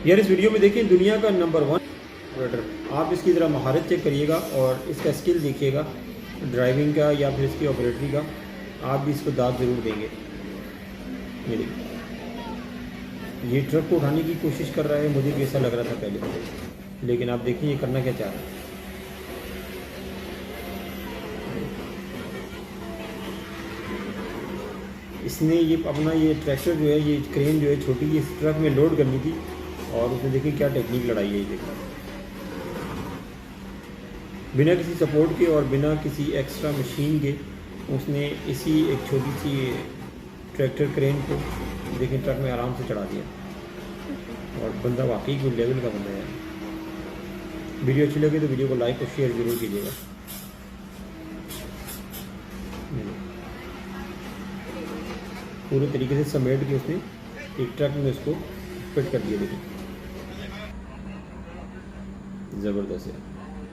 यार इस वीडियो में देखिए दुनिया का नंबर 1 ऑपरेटर, आप इसकी ज़रा महारत चेक करिएगा और इसका स्किल देखिएगा ड्राइविंग का या फिर इसकी ऑपरेटरी का। आप भी इसको दाद ज़रूर देंगे। ये देखिए, ये ट्रक को उठाने की कोशिश कर रहा है, मुझे भी ऐसा लग रहा था पहले, लेकिन आप देखिए ये करना क्या चाह रहा है। इसने ये अपना ये ट्रैक्टर जो है, ये क्रेन जो है छोटी, इस ट्रक में लोड करनी थी और उसने देखिए क्या टेक्निक लड़ाई है। ये देखा बिना किसी सपोर्ट के और बिना किसी एक्स्ट्रा मशीन के उसने इसी एक छोटी सी ट्रैक्टर क्रेन को देखिए ट्रक में आराम से चढ़ा दिया। और बंदा वाकई कोई लेवल का बंदा है। वीडियो अच्छी लगे तो वीडियो को लाइक और शेयर ज़रूर कीजिएगा। पूरे तरीके से समेट के उसने एक ट्रक में उसको फिट कर दिया। देखिए ज़बरदस्त है।